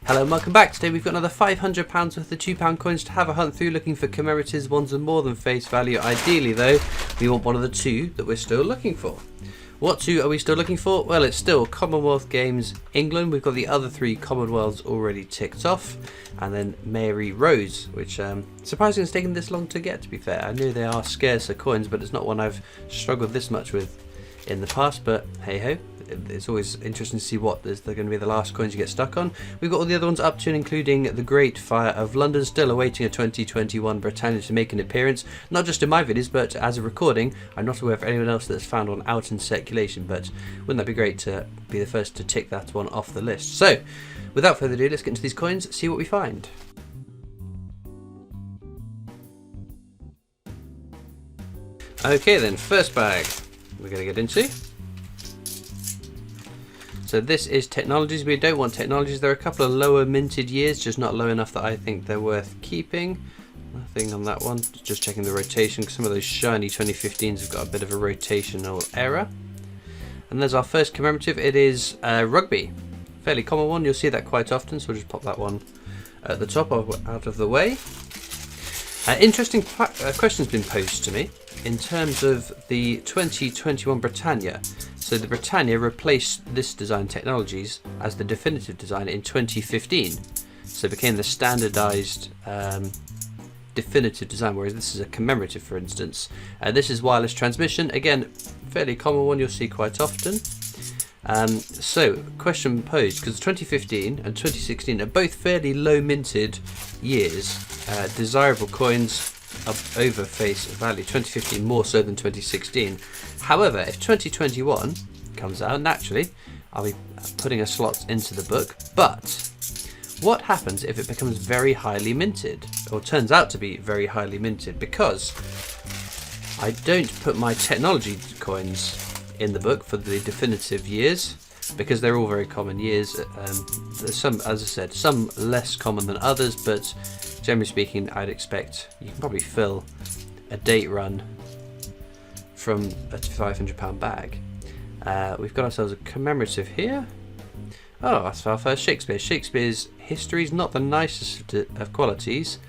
Hello and welcome back. Today we've got another £500 worth of £2 coins to have a hunt through, looking for commemoratives, ones of more than face value. Ideally though, we want one of the two that we're still looking for. What two are we still looking for? Well, it's still Commonwealth Games England. We've got the other three Commonwealths already ticked off. And then Mary Rose, which surprisingly has taken this long to get, to be fair. I know they are scarcer coins, but it's not one I've struggled this much with in the past, but hey ho. It's always interesting to see what is going to be the last coins you get stuck on. We've got all the other ones up to and including the Great Fire of London, still awaiting a 2021 Britannia to make an appearance. Not just in my videos, but as a recording. I'm not aware of anyone else that's found one out in circulation, but wouldn't that be great to be the first to tick that one off the list. So, without further ado, let's get into these coins, see what we find. Okay then, first bag we're going to get into. So this is technologies. We don't want technologies. There are a couple of lower minted years, just not low enough that I think they're worth keeping. Nothing on that one. Just checking the rotation, because some of those shiny 2015s have got a bit of a rotational error. And there's our first commemorative. It is rugby. Fairly common one. You'll see that quite often, so we'll just pop that one at the top out of the way. Interesting question's been posed to me in terms of the 2021 Britannia. So the Britannia replaced this design technologies as the definitive design in 2015. So it became the standardized definitive design, whereas this is a commemorative, for instance. This is wireless transmission. Again, fairly common one you'll see quite often. So, question posed, because 2015 and 2016 are both fairly low minted years, desirable coins over face value, 2015 more so than 2016. However, if 2021 comes out, naturally, I'll be putting a slot into the book, but what happens if it becomes very highly minted, or turns out to be very highly minted? Because I don't put my technology coins in the book for the definitive years, because they're all very common years. There's some, as I said, some less common than others, but generally speaking, I'd expect you can probably fill a date run from a £500 bag. We've got ourselves a commemorative here. Oh, that's our first Shakespeare. Shakespeare's history is not the nicest of qualities.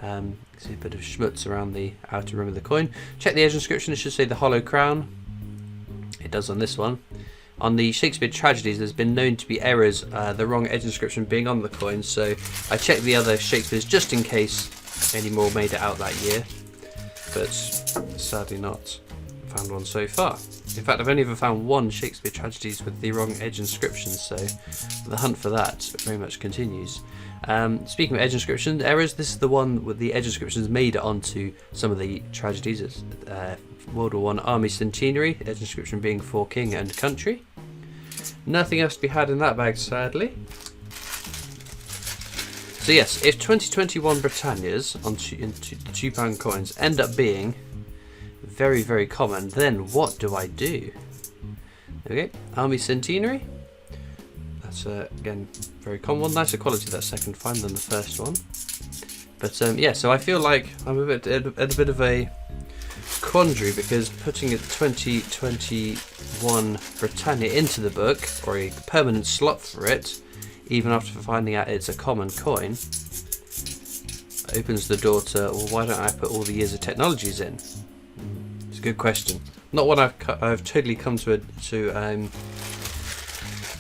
See a bit of schmutz around the outer rim of the coin. Check the edge inscription. It should say the Hollow Crown. It does on this one. On the Shakespeare tragedies, there's been known to be errors, the wrong edge inscription being on the coin, so I checked the other Shakespeares just in case any more made it out that year, but sadly not found one so far. In fact, I've only ever found one Shakespeare tragedies with the wrong edge inscription, so the hunt for that very much continues. Speaking of edge inscription errors, this is the one with the edge inscriptions made it onto some of the tragedies. It's World War I Army Centenary, edge inscription being for King and Country. Nothing else to be had in that bag, sadly. So yes, if 2021 Britannias into the £2 coins end up being very, very common, then what do I do? Okay, Army Centenary. That's again very common one. Nicer quality that second find than the first one. But yeah, so I feel like I'm at a bit of a quandary, because putting a 2021 Britannia into the book, or a permanent slot for it, even after finding out it's a common coin, opens the door to, well, why don't I put all the years of technologies in? It's a good question. Not one I've totally come to a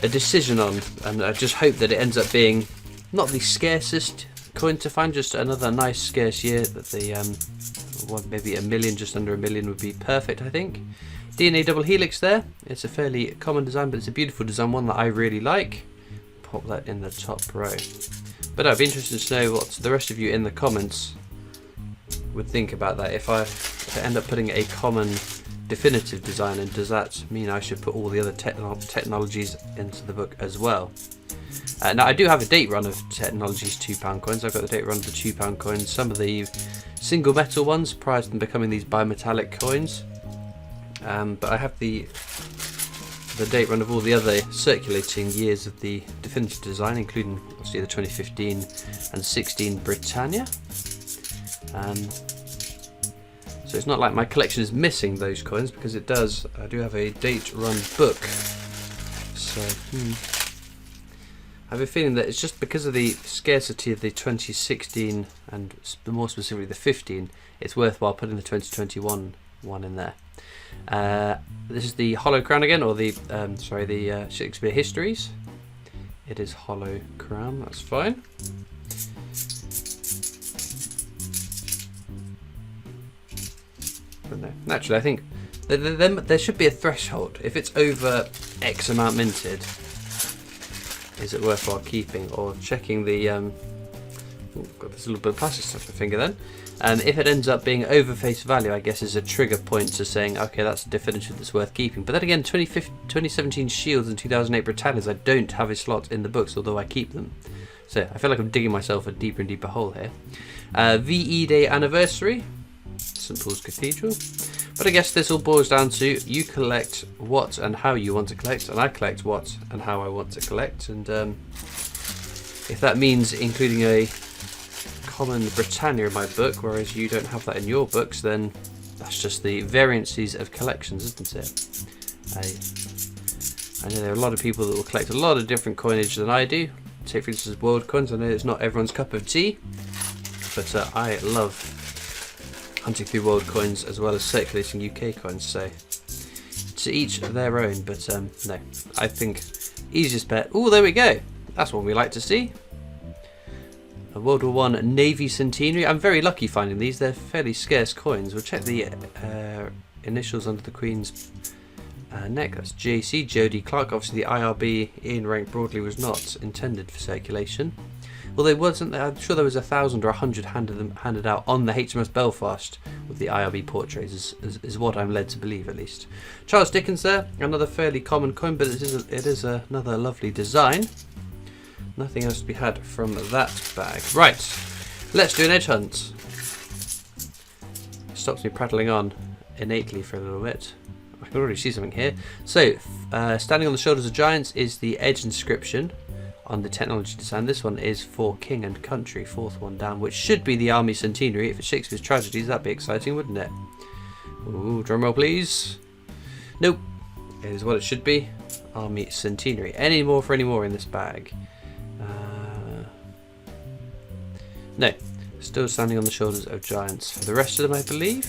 decision on, and I just hope that it ends up being not the scarcest coin to find, just another nice scarce year that the maybe a million, just under a million would be perfect, I think. DNA double helix there. It's a fairly common design, but it's a beautiful design, one that I really like. Pop that in the top row. But I'd be interested to know what the rest of you in the comments would think about that. If I end up putting a common definitive design, and does that mean I should put all the other technologies into the book as well? Now I do have a date run of technologies £2 coins. I've got the date run of the £2 coins, some of the single metal ones prior to them becoming these bimetallic coins, but I have the date run of all the other circulating years of the definitive design, including obviously the 2015 and 16 Britannia. So it's not like my collection is missing those coins, because it does. I do have a date run book. So I have a feeling that it's just because of the scarcity of the 2016 and more specifically the 15, it's worthwhile putting the 2021 one in there. This is the Hollow Crown again, or the Shakespeare Histories. It is Hollow Crown, that's fine. But no, naturally I think there should be a threshold. If it's over X amount minted, is it worthwhile keeping or checking the got this little bit of plastic stuck in my finger then. If it ends up being over face value, I guess is a trigger point to saying, okay, that's a definition that's worth keeping. But then again, 2017 Shields and 2008 Britannias, I don't have a slot in the books, although I keep them. So I feel like I'm digging myself a deeper and deeper hole here. VE Day Anniversary, St Paul's Cathedral. But I guess this all boils down to you collect what and how you want to collect, and I collect what and how I want to collect. And if that means including a common Britannia in my book, whereas you don't have that in your books, then that's just the variances of collections, isn't it? I know there are a lot of people that will collect a lot of different coinage than I do. Take for instance world coins. I know it's not everyone's cup of tea, but I love hunting through world coins as well as circulating UK coins, so to each their own. But no, I think easiest bet. Oh, there we go. That's what we like to see. A World War I Navy Centenary. I'm very lucky finding these. They're fairly scarce coins. We'll check the initials under the Queen's neck. That's JC, Jodie Clark. Obviously the IRB in rank broadly was not intended for circulation. Well, there wasn't. I'm sure there was 1,000 or 100 handed out on the HMS Belfast with the IRB portraits, is what I'm led to believe, at least. Charles Dickens there, another fairly common coin, but it is another lovely design. Nothing else to be had from that bag. Right, let's do an edge hunt. Stops me prattling on innately for a little bit. I can already see something here. So, Standing on the Shoulders of Giants is the edge inscription on the technology design. This one is For King and Country, fourth one down, which should be the Army Centenary. If it's Shakespeare's tragedies, that'd be exciting, wouldn't it? Ooh, drum roll please. Nope, it is what it should be. Army Centenary. Any more for any more in this bag? No, still Standing on the Shoulders of Giants for the rest of them, I believe.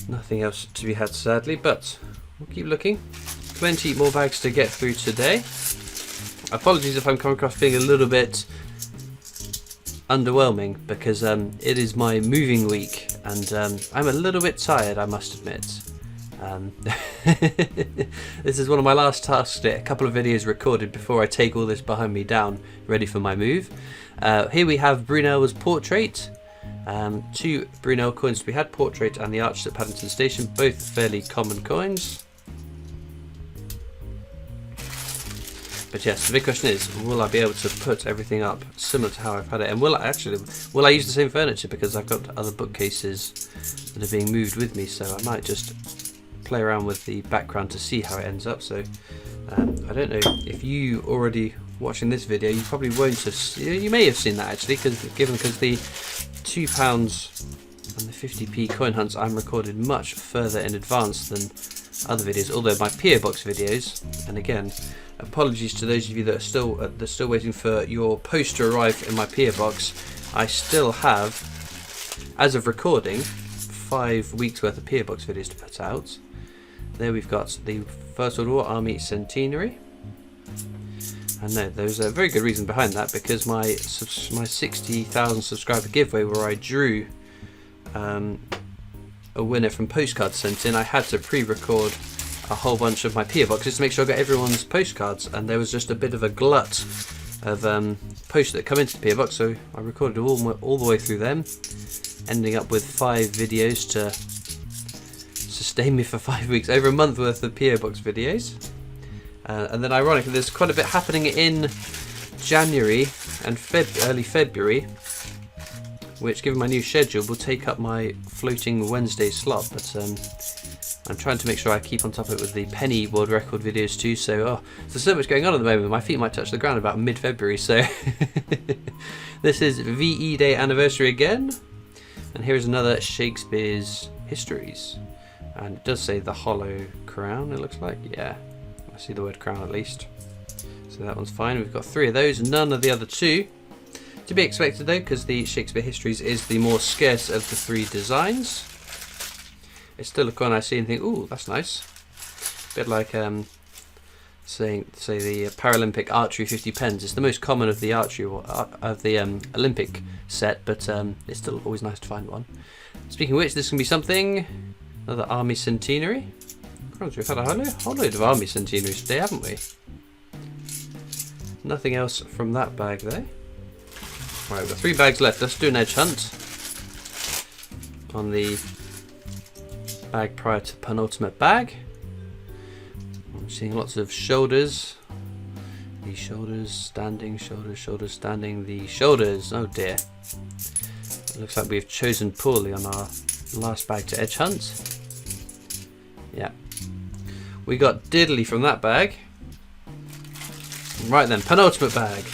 Nothing else to be had, sadly, but we'll keep looking. Plenty more bags to get through today. Apologies if I'm coming across being a little bit underwhelming, because it is my moving week and I'm a little bit tired, I must admit. This is one of my last tasks, a couple of videos recorded before I take all this behind me down, ready for my move. Here we have Brunel's portrait. Two Brunel coins to be had, portrait and the Arches at Paddington Station, both fairly common coins. But yes, the big question is, will I be able to put everything up similar to how I've had it? And will I use the same furniture, because I've got other bookcases that are being moved with me, so I might just play around with the background to see how it ends up. So I don't know if you already watching this video, you probably won't have you may have seen that actually, because the £2 and the 50p coin hunts I'm recorded much further in advance than other videos, although my PO Box videos, and again apologies to those of you that are still waiting for your post to arrive in my PO Box, I still have, as of recording, 5 weeks worth of PO Box videos to put out. There we've got the First World War Army Centenary, and no, there's a very good reason behind that, because my 60,000 subscriber giveaway, where I drew a winner from postcards sent in, I had to pre-record a whole bunch of my PO Boxes to make sure I got everyone's postcards, and there was just a bit of a glut of posts that come into the PO Box, so I recorded all the way through them, ending up with 5 videos to sustain me for 5 weeks, over a month worth of PO Box videos. And then ironically, there's quite a bit happening in January and early February, which, given my new schedule, will take up my floating Wednesday slot. But I'm trying to make sure I keep on top of it with the penny world record videos too. So there's so much going on at the moment. My feet might touch the ground about mid-February. So this is VE Day Anniversary again, and here is another Shakespeare's Histories, and it does say the Hollow Crown. It looks like, yeah. I see the word crown at least. So that one's fine. We've got 3 of those, none of the other 2. To be expected though, because the Shakespeare Histories is the more scarce of the 3 designs. It's still a coin I see and think, ooh, that's nice. A bit like say the Paralympic archery 50 pence. It's the most common of the archery of the Olympic set, but it's still always nice to find one. Speaking of which, this can be something. Another Army Centenary. We've had a whole load of Army Centenaries today, haven't we? Nothing else from that bag though. Right, we've got 3 bags left. Let's do an edge hunt on the bag prior to penultimate bag. I'm seeing lots of shoulders. The shoulders standing, shoulders standing, the shoulders. Oh dear. It looks like we've chosen poorly on our last bag to edge hunt. Yeah. We got diddly from that bag. Right then, penultimate bag.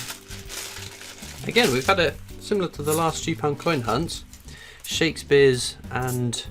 Again, we've had a similar to the last £2 coin hunt. Shakespeare's and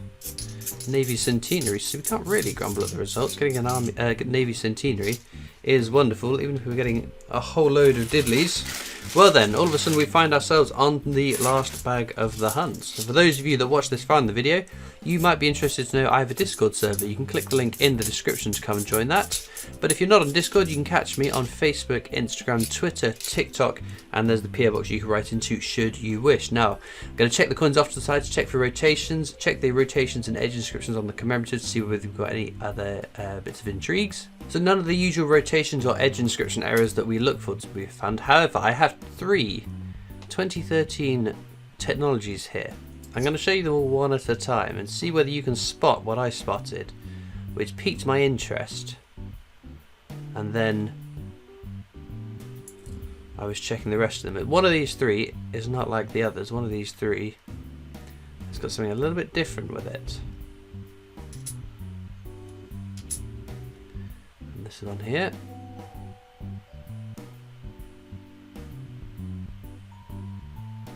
Navy Centenary, so we can't really grumble at the results. Getting an Navy Centenary is wonderful, even if we're getting a whole load of diddlies. Well then, all of a sudden we find ourselves on the last bag of the hunt. So for those of you that watch this far in the video, you might be interested to know I have a Discord server. You can click the link in the description to come and join that. But if you're not on Discord, you can catch me on Facebook, Instagram, Twitter, TikTok, and there's the PO box you can write into should you wish. Now, I'm going to check the coins off to the side to check for rotations, check the rotations and edge inscriptions on the commemoratives to see whether we've got any other bits of intrigues. So none of the usual rotations or edge inscription errors that we look for to be found. However, I have 3 2013 technologies here. I'm going to show you them all one at a time and see whether you can spot what I spotted, which piqued my interest. And then I was checking the rest of them. One of these 3 is not like the others. One of these 3 has got something a little bit different with it. And this is on here.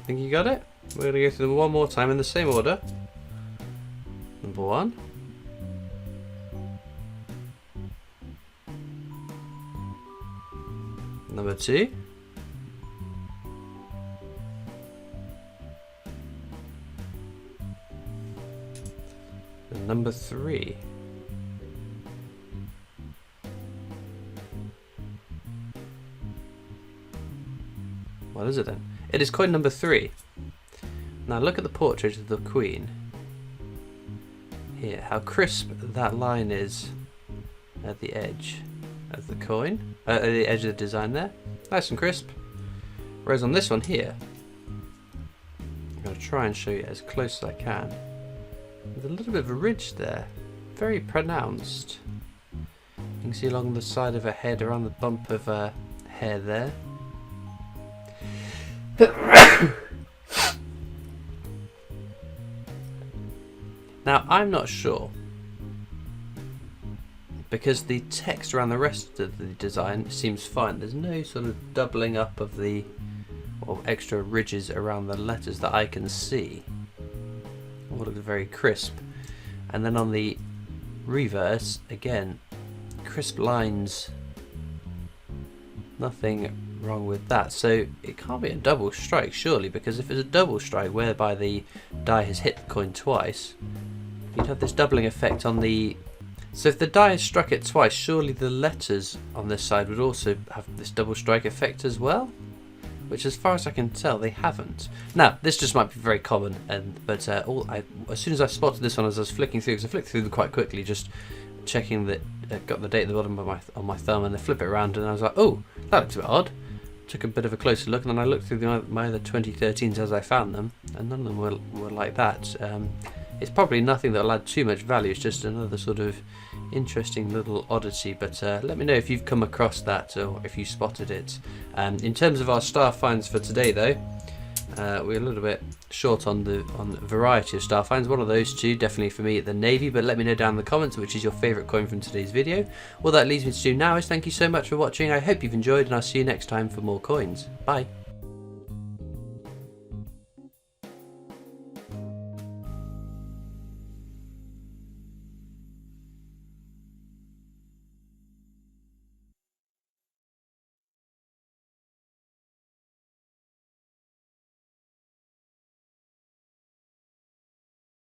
Think you got it? We're going to go through them one more time in the same order. Number 1. Number 2. And number 3. What is it then? It is coin number 3. Now look at the portrait of the Queen. Here, how crisp that line is at the edge of the coin, at the edge of the design there. Nice and crisp. Whereas on this one here, I'm going to try and show you as close as I can. There's a little bit of a ridge there, very pronounced. You can see along the side of her head, around the bump of her hair there. Now, I'm not sure, because the text around the rest of the design seems fine. There's no sort of doubling up of the or extra ridges around the letters that I can see. All looks very crisp. And then on the reverse, again, crisp lines. Nothing wrong with that. So it can't be a double strike, surely, because if it's a double strike whereby the die has hit the coin twice, you'd have this doubling effect on the... So if the die has struck it twice, surely the letters on this side would also have this double strike effect as well? Which, as far as I can tell, they haven't. Now, this just might be very common, but as soon as I spotted this one as I was flicking through, because I flicked through them quite quickly, just checking that got the date at the bottom of on my thumb, and then flip it around, and I was like, oh, that looks a bit odd. Took a bit of a closer look, and then I looked through my other 2013s as I found them, and none of them were like that. It's probably nothing that'll add too much value. It's just another sort of interesting little oddity, but let me know if you've come across that or if you spotted it. In terms of our star finds for today though, we're a little bit short on the variety of star finds. One of those 2 definitely for me at the Navy, but let me know down in the comments which is your favourite coin from today's video. All that leaves me to do now is thank you so much for watching. I hope you've enjoyed, and I'll see you next time for more coins. Bye.